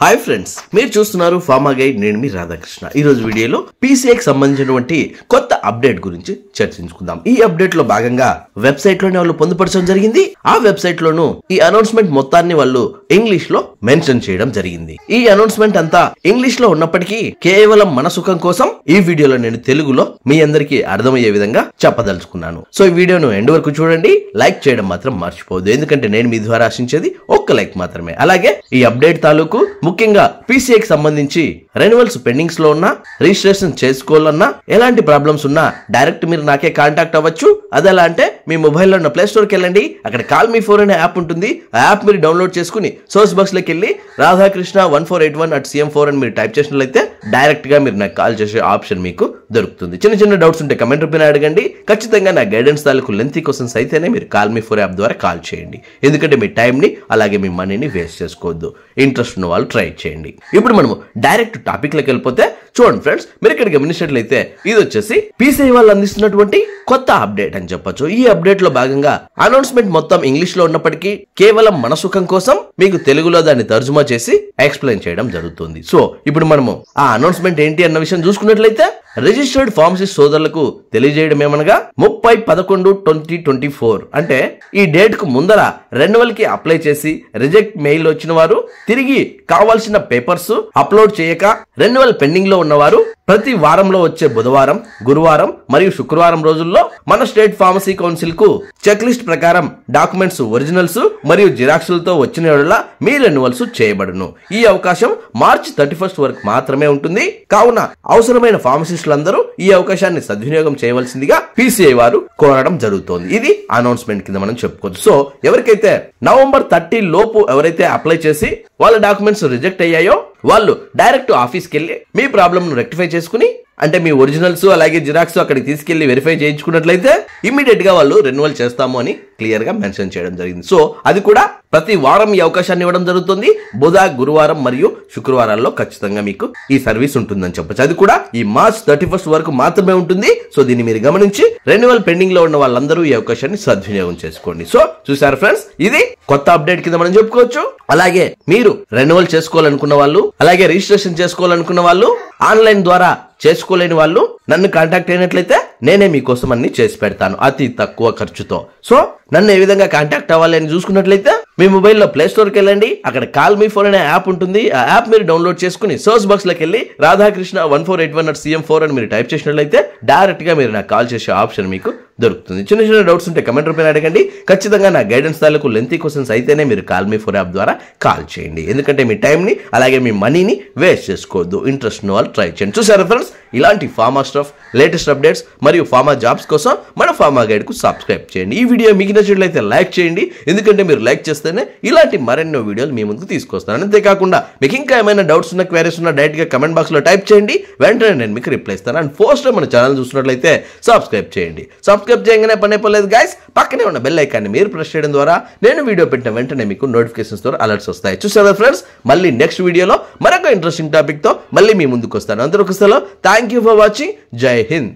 Hi friends, మీరు చూస్తున్నారు pharma guide. నేను మీ రాధాకృష్ణ. ఈ రోజు వీడియోలో పీసీఐకి సంబంధించినటువంటి కొత్త అప్డేట్ గురించి చర్చించుకుందాం. ఈ అప్డేట్ లో భాగంగా వెబ్సైట్ లోనే వాళ్ళు పొందుపరచడం జరిగింది. ఆ వెబ్సైట్ లోను ఈ అనౌన్స్మెంట్ మొత్తాన్ని వాళ్ళు ఇంగ్లీష్ లో మెన్షన్ చేయడం జరిగింది. ఈ అనౌన్స్మెంట్ అంతా ఇంగ్లీష్ లో ఉన్నప్పటికీ కేవలం మన సుఖం కోసం ఈ వీడియోలో నేను తెలుగులో మీ అందరికీ అర్థమయ్యే విధంగా చెప్పదలుచుకున్నాను. సో ఈ వీడియోను ఎండ్ వరకు చూడండి. లైక్ చేయడం మాత్రం మర్చిపోవద్దు, ఎందుకంటే నేను మీ ద్వారా ఆశించేది ఒక్క లైక్ మాత్రమే. అలాగే ఈ అప్డేట్ తాలూకు ముఖ్యంగా పీసీఐకి సంబంధించి రెన్యువల్స్ పెండింగ్స్ లో ఉన్నా, రిజిస్ట్రేషన్ చేసుకోవాలన్నా, ఎలాంటి ప్రాబ్లమ్స్ ఉన్నా డైరెక్ట్ మీరు నాకే కాంటాక్ట్ అవ్వచ్చు. అదెలా అంటే మీ మొబైల్లో ఉన్న ప్లే స్టోర్కి వెళ్ళండి. అక్కడ కాల్ మీ ఫోర్ అనే యాప్ ఉంటుంది. ఆ యాప్ మీరు డౌన్లోడ్ చేసుకుని సోర్స్ బాక్స్ లోకి వెళ్ళి రాధాకృష్ణ 1481@cm4 అని మీరు టైప్ చేసినట్లయితే డైరెక్ట్ గా మీరు నాకు కాల్ చేసే ఆప్షన్ మీకు దొరుకుతుంది. చిన్న చిన్న డౌట్స్ ఉంటే కమెంట్ రూపంలో అడగండి. ఖచ్చితంగా నా గైడెన్స్ తాలూకు లెంతీ క్వశ్చన్స్ అయితేనే మీరు కాల్ మీ ఫోర్ యాప్ ద్వారా కాల్ చేయండి, ఎందుకంటే మీ టైం ని అలాగే మీ మనీని వేస్ట్ చేసుకోవద్దు. ఇంట్రెస్ట్ ఉన్న వాళ్ళు ట్రై చేయండి. ఇప్పుడు మనము డైరెక్ట్ టాపిక్ లోకి వెళ్ళిపోతే చూడండి ఫ్రెండ్స్, మీరు ఇక్కడ గమనించినట్లయితే ఇది వచ్చేసి పీసీఐ వాళ్ళు అందిస్తున్నటువంటి కొత్త అప్డేట్ అని చెప్పొచ్చు. ఈ అప్డేట్ లో భాగంగా అనౌన్స్మెంట్ మొత్తం ఇంగ్లీష్ లో ఉన్నప్పటికీ కేవలం మన సుఖం కోసం మీకు తెలుగులో దాన్ని తర్జుమా చేసి ఎక్స్ప్లెయిన్ చేయడం జరుగుతుంది. సో ఇప్పుడు మనము ఆ అనౌన్స్మెంట్ ఏంటి అన్న విషయం చూసుకున్నట్లయితే రిజిస్టర్డ్ ఫార్మసిస్ట్ సోదరులకు తెలియజేయడం ఏమనగా 30/11/2024 అంటే ఈ డేట్ కు ముందర రెన్యువల్ కి అప్లై చేసి రిజెక్ట్ మెయిల్ వచ్చిన వారు, తిరిగి కావాల్సిన పేపర్స్ అప్లోడ్ చేయక రెన్యువల్ పెండింగ్ లో ఉన్నవారు ప్రతి వారంలో వచ్చే బుధవారం, గురువారం మరియు శుక్రవారం రోజుల్లో మన స్టేట్ ఫార్మసీ కౌన్సిల్ కు చెక్ లిస్ట్ ప్రకారం డాక్యుమెంట్స్ ఒరిజినల్స్ మరియు జిరాక్స్లతో వచ్చిన వేళ మీ రెన్యువల్స్ చేయబడును. ఈ అవకాశం మార్చి 31 వరకు మాత్రమే ఉంటుంది. కావున అవసరమైన ఫార్మసిస్టులందరూ ఈ అవకాశాన్ని సద్వినియోగం చేయవలసిందిగా పీసీఐ వారు కోరడం జరుగుతోంది. ఇది అనౌన్స్మెంట్ కింద మనం చెప్పుకోవచ్చు. సో ఎవరికైతే నవంబర్ 30 లోపు ఎవరైతే అప్లై చేసి వాళ్ళ డాక్యుమెంట్స్ రిజెక్ట్ అయ్యాయో వాళ్ళు డైరెక్ట్ ఆఫీస్కి వెళ్ళి మీ ప్రాబ్లమ్ ను రెక్టిఫై చేసుకుని, అంటే మీ ఒరిజినల్స్ అలాగే జిరాక్స్ అక్కడికి తీసుకెళ్లి వెరిఫై చేయించుకున్నట్లయితే ఇమీడియట్ గా వాళ్ళు రెన్యువల్ చేస్తాము అని క్లియర్ గా మెన్షన్ చేయడం జరిగింది. సో అది కూడా ప్రతి వారం ఈ అవకాశాన్ని ఇవ్వడం జరుగుతుంది. బుధ, గురువారం మరియు శుక్రవారాల్లో ఖచ్చితంగా మీకు ఈ సర్వీస్ ఉంటుందని చెప్పొచ్చు. అది కూడా ఈ మార్చ్ 31 వరకు మాత్రమే ఉంటుంది. సో దీన్ని మీరు గమనించి రెన్యువల్ పెండింగ్ లో ఉన్న వాళ్ళందరూ ఈ అవకాశాన్ని సద్వినియోగం చేసుకోండి. సో చూసారు ఫ్రెండ్స్, ఇది కొత్త అప్డేట్ కింద మనం చెప్పుకోవచ్చు. అలాగే మీరు రెన్యువల్ చేసుకోవాలనుకున్న వాళ్ళు, అలాగే రిజిస్ట్రేషన్ చేసుకోవాలనుకున్న వాళ్ళు, ఆన్లైన్ ద్వారా చేసుకోలేని వాళ్ళు నన్ను కాంటాక్ట్ అయినట్లయితే నేనే మీకోసం అన్ని చేసి పెడతాను అతి తక్కువ ఖర్చుతో. సో నన్ను ఏ విధంగా కాంటాక్ట్ అవ్వాలి అని చూసుకున్నట్లయితే మీ మొబైల్లో ప్లే స్టోర్కి వెళ్ళండి. అక్కడ కాల్ మీ ఫోన్ అనే యాప్ ఉంటుంది. ఆ యాప్ మీరు డౌన్లోడ్ చేసుకుని సోర్స్ బాక్స్ లోకి వెళ్ళి రాధాకృష్ణ 1481@cm4 అని మీరు టైప్ చేసినట్లయితే డైరెక్ట్ గా మీరు నాకు కాల్ చేసే ఆప్షన్ మీకు దొరుకుతుంది. చిన్న చిన్న డౌట్స్ ఉంటే కమెంట్ రూపంలో అడగండి. ఖచ్చితంగా నా గైడెన్స్ తాలూకు లెంతీ క్వశ్చన్స్ అయితేనే మీరు కాల్ మీ ఫోర్ యాప్ ద్వారా కాల్ చేయండి, ఎందుకంటే మీ టైం ని అలాగే మీ మనీని వేస్ట్ చేసుకోవద్దు. ఇంట్రెస్ట్ ఉన్న వాళ్ళు ట్రై చేయండి. చూసారా ఫ్రెండ్స్, ఇలాంటి ఫార్మా స్టఫ్, లేటెస్ట్ అప్డేట్స్ మరియు ఫార్మా జాబ్స్ కోసం మన ఫార్మా గైడ్ కు సబ్స్క్రైబ్ చేయండి. ఈ వీడియో మీకు నచ్చినట్లయితే లైక్ చేయండి, ఎందుకంటే మీరు లైక్ చేస్తేనే ఇలాంటి మరెన్నో వీడియోలు మీ ముందుకు తీసుకొస్తాను. అంతేకాకుండా మీకు ఇంకా ఏమైనా డౌట్స్ ఉన్న, క్వైరీస్ ఉన్న డైరెక్ట్ గా కమెంట్ బాక్స్ లో టైప్ చేయండి. వెంటనే నేను మీకు రిప్లై ఇస్తాను. అండ్ ఫస్ట్ మన ఛానల్ చూసినట్లయితే సబ్స్క్రైబ్ చేయండి. సబ్స్క్రైబ్ చేయగానే పని అయిపోలేదు గైస్, పక్కనే ఉన్న బెల్ ఐకాన్ని మీరు ప్రెస్ చేయడం ద్వారా నేను వీడియో పెట్టిన వెంటనే మీకు నోటిఫికేషన్స్ ద్వారా అలర్ట్స్ వస్తాయి. చూసారా ఫ్రెండ్స్, మళ్ళీ నెక్స్ట్ వీడియోలో మరొక ఇంట్రెస్టింగ్ టాపిక్ తో మళ్ళీ మీ ముందుకు వస్తాను. అందరూ థ్యాంక్ యూ ఫర్ వాచింగ్. జై హింద్.